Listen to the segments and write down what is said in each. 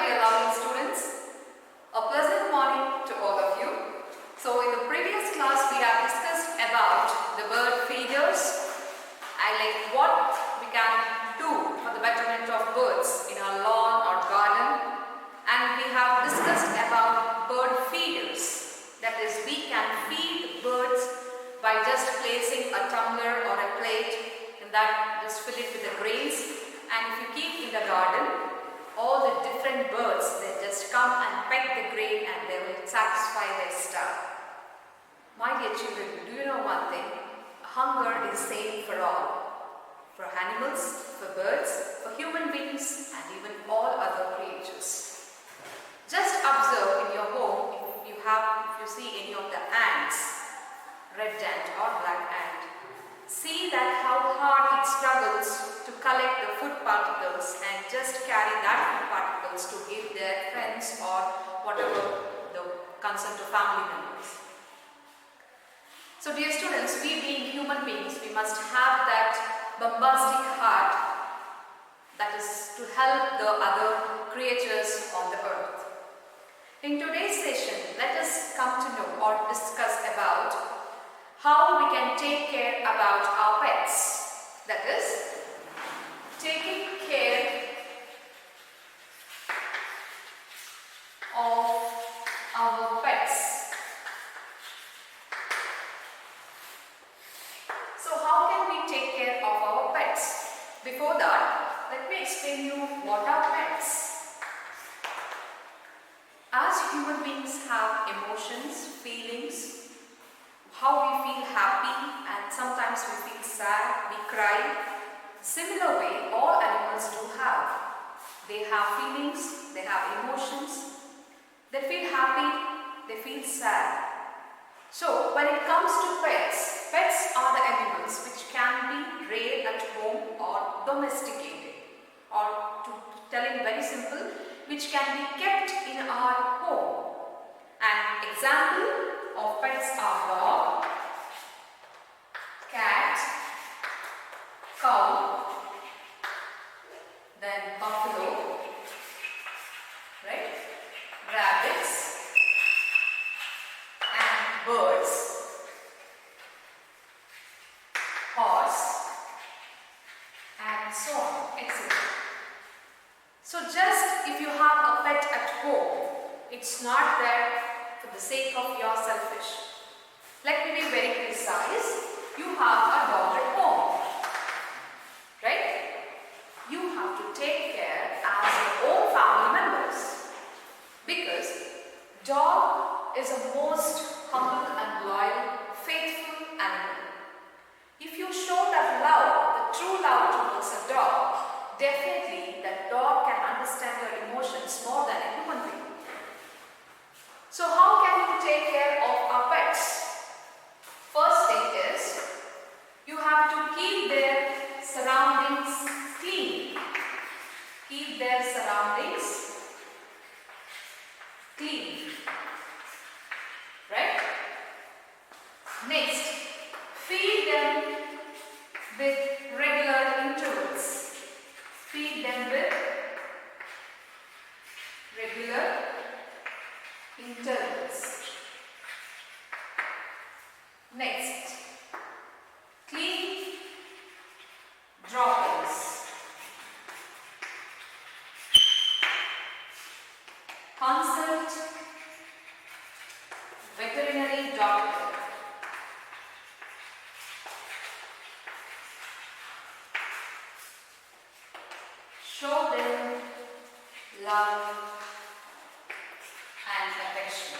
dear lovely students. A pleasant morning to all of you. So in the previous class we have discussed about the bird feeders and like what we can do for the betterment of birds in our lawn or garden, and we have discussed about bird feeders. That is, we can feed birds by just placing a tumbler or a plate and that just fill it with the grains, and if you keep in the garden, all the different birds, they just come and peck the grain and they will satisfy their stomach. My dear children, do you know one thing? Hunger is same for all. For animals, for birds, for human beings and even all other creatures. Just observe in your home, if you see any of the ants, red ant or black ant, see that how hard it struggles to collect the food particles and just carry that food particles to give their friends or whatever the concerned to family members. So dear students, we being human beings, we must have that bombastic heart, that is to help the other creatures on the earth. In today's session, let us come to know or discuss about how we can take care about our pets. That is, taking care of our pets. So how can we take care of our pets? Before that, let me explain you what are pets. As human beings have emotions, feelings, how we feel happy and sometimes we feel sad, we cry. Similar way, all animals do have. They have feelings, they have emotions, they feel happy, they feel sad. So when it comes to pets, pets are the animals which can be reared at home or domesticated, or to tell it very simple, which can be kept in our home. An example of pets are dog, cat, cow, then buffalo, right, rabbits and birds, horse and so on, etc. So just if you have a pet at home, it's not there for the sake of your selfish. Let me be very precise. You have a dog at home, right? You have to take care as your own family members, because dog is a most humble and loyal, faithful animal. If you show that love, the true love towards a dog, definitely that dog can understand your emotions more than a human being. So how can you take care of our pets? First thing is, you have to keep their surroundings clean. Keep their surroundings clean. Right? Next, feed them with regular intervals. Feed them with regular intervals. Next, clean droppings. Consult veterinary doctor. Show them love and affection.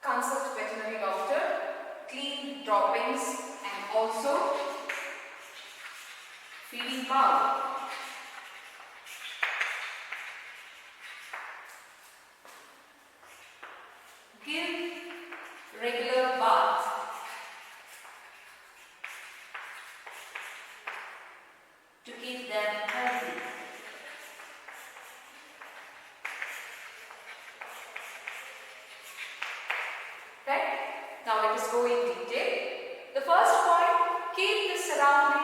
Consult veterinary doctor, clean droppings and also feeding bowl. Give regular bath. To keep them healthy. Right? Now let us go in detail. The first point, keep the surroundings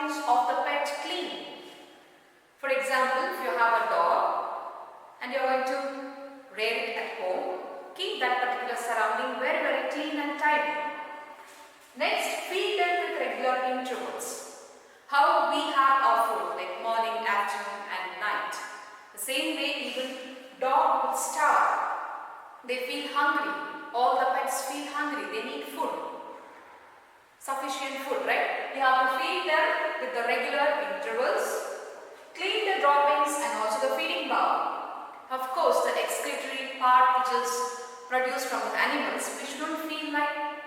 we have to feed them with the regular intervals, clean the droppings and also the feeding bowl. Of course, the excretory part which is produced from the animals, we shouldn't feel like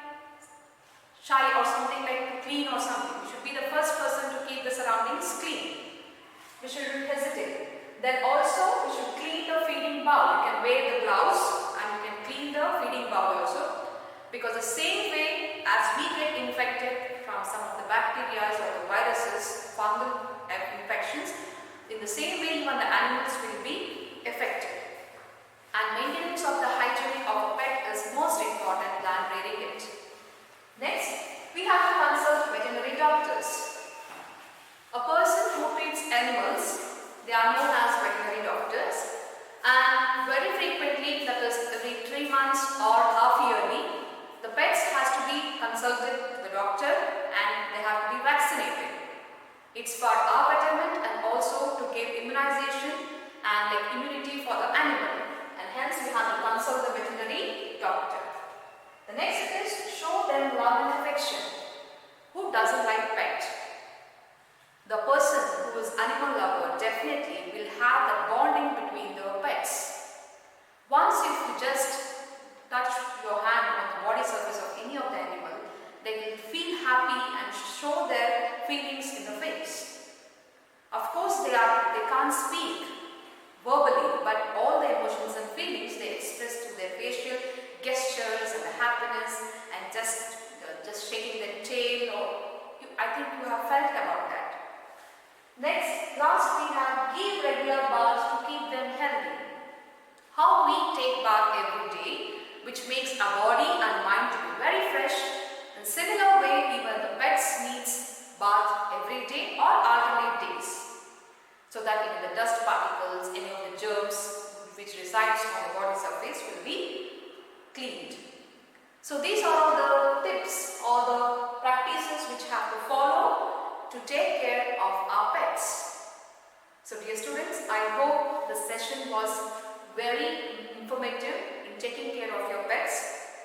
shy or something like clean or something. We should be the first person to keep the surroundings clean. We shouldn't hesitate. Then also we should clean the feeding bowl. You can wear the gloves and you can clean the feeding bowl also. Because the same way as we get infected from some of the bacteria or the viruses, fungal infections, in the same way even the animals will be affected. And maintenance of the hygiene of a pet is most important than rearing it. Next, we have to consult veterinary doctors. A person who treats animals, they are known as veterinary doctors, and very frequently, that is every 3 months or half yearly, the pets has to be consulted to the doctor and they have to be vaccinated. It's for our betterment and also to give immunization and like immunity for the animal, and hence we have to consult the veterinary doctor. The next is show them love and affection. Who doesn't like pet? The person who is animal lover definitely will have the bonding between the pets. Once if you just touch your hand on the body surface of any of the animal, they will feel happy and show their feelings in the face. Of course, they can't speak verbally, but all the emotions and feelings they express through their facial gestures and the happiness and just shaking their tail. I think you have felt about that. Next, last we have give regular baths to keep them healthy. How we take bath every day, which makes our body and mind to be very fresh. In similar way, even the pets needs bath every day or alternate days, so that even the dust particles, any of the germs which resides on the body surface will be cleaned. So these are all the tips or the practices which have to follow to take care of our pets. So dear students, I hope the session was very informative in taking care of your pets.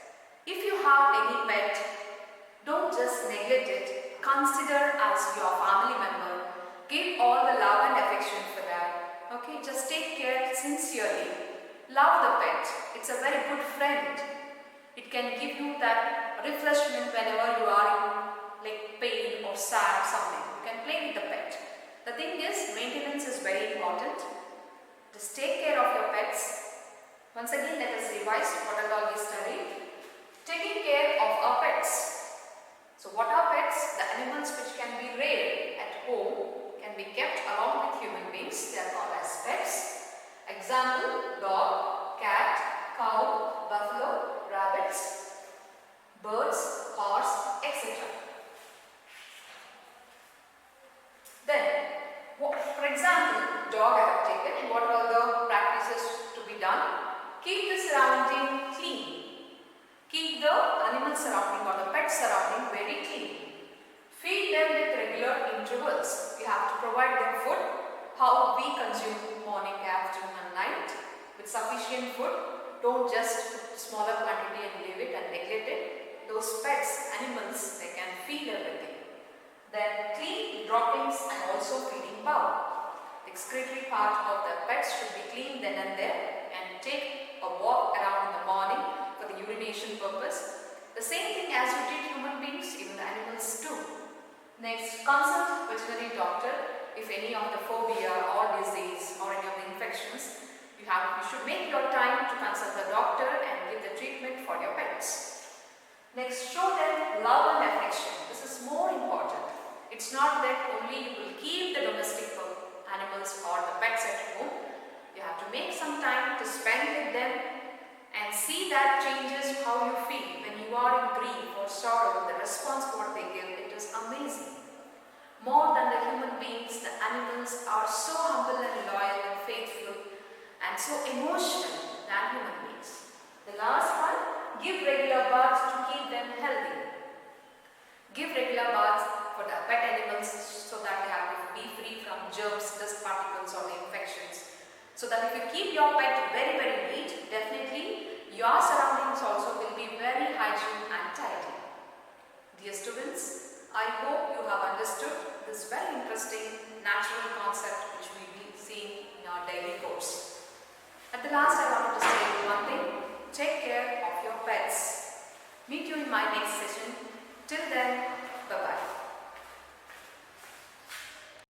If you have any pet, don't just neglect it. Consider as your family member. Give all the love and affection for that. Okay, just take care sincerely. Love the pet. It's a very good friend. It can give you that refreshment whenever you are in like pain or sad or something. You can play with the pet. The thing is, maintenance is very important. Just take care of your pets. Once again, let us revise what all we studied. Taking care of our pets. So what are pets? The animals which can be reared at home, can be kept along with human beings. They are called as pets. Example, dog, cat, cow, buffalo, rabbits, birds, horse, etc. Then, for example, dog I have taken. What are the practices to be done? Keep the surrounding clean. Keep the animal surrounding or the pet surrounding very clean. Feed them with regular intervals. We have to provide them food. How we consume morning, afternoon and night with sufficient food. Don't just put smaller quantity and leave it and neglect it. Those pets, animals, they can feel everything. Then clean droppings and also feeding bowl. The excretory part of the pets should be cleaned then and there, and take a walk around in the morning for the urination purpose. The same thing as you treat human beings, even the animals too. Next, consult veterinary doctor if any of the phobia or disease or any of the infections. You should make your time to consult the doctor and give the treatment for your pets. Next, show them love and affection. This is more important. It's not that only you will keep the domestic animals or the pets at home. You have to make some time to spend with them and see that changes how you feel when you are in grief or sorrow. The response what they give, it is amazing. More than the human beings, the animals are so humble and loyal and faithful and so emotional than human beings. The last one, give regular baths to keep them healthy. Give regular baths for the pet animals so that they have to be free from germs, dust particles or the infections. So that if you keep your pet very neat, definitely your surroundings also will be very hygiene and tidy. Dear students, I hope you have understood this very interesting natural concept which we will see in our daily course. At the last, I wanted to say one thing: take care of your pets. Meet you in my next session. Till then, bye-bye.